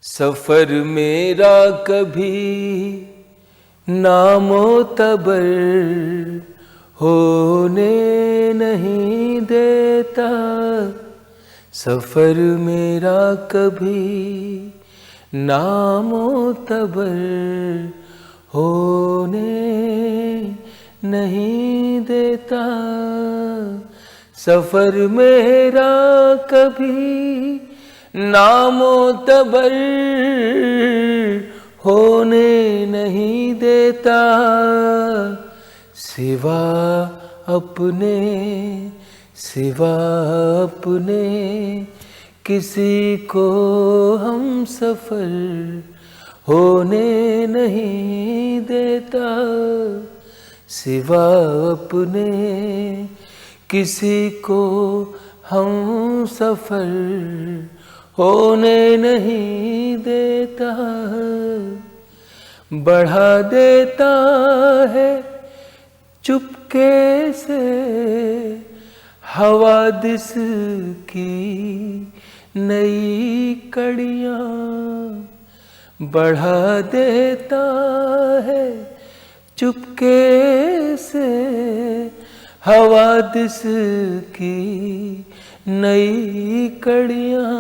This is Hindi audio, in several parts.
सफर मेरा कभी नामोतबर होने नहीं देता। सफर मेरा कभी नामोतबर होने नहीं देता। सफर मेरा कभी नामोतबर होने नहीं देता। सिवा अपने किसी को हम सफर होने नहीं देता। सिवा अपने किसी को हम सफर होने नहीं देता। बढ़ा देता है चुपके से हवादिस की नई कड़ियाँ। बढ़ा देता है चुपके से हवादिस की नई कड़ियाँ।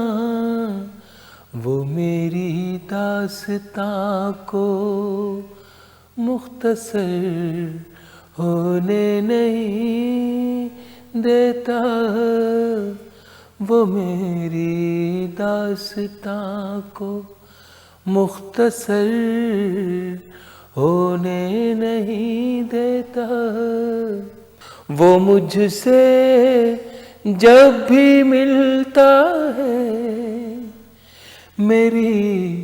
वो मेरी दास्तां को मुख्तसर होने नहीं देता। वो मेरी दास्तां को मुख्तसर होने नहीं देता। वो मुझसे जब भी मिलता है मेरी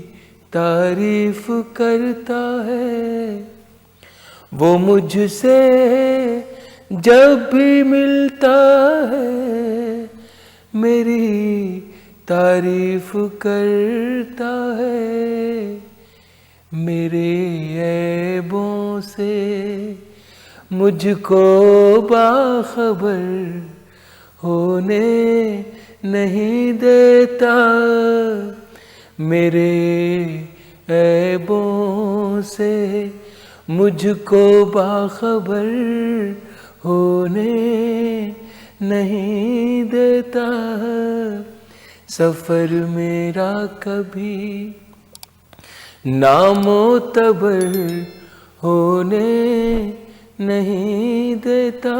तारीफ करता है। वो मुझसे जब भी मिलता है मेरी तारीफ करता है। मेरे ऐबों से मुझको बाखबर होने नहीं देता। मेरे ऐबों से मुझको बाखबर होने नहीं देता। सफर मेरा कभी नामोतबर होने नहीं देता।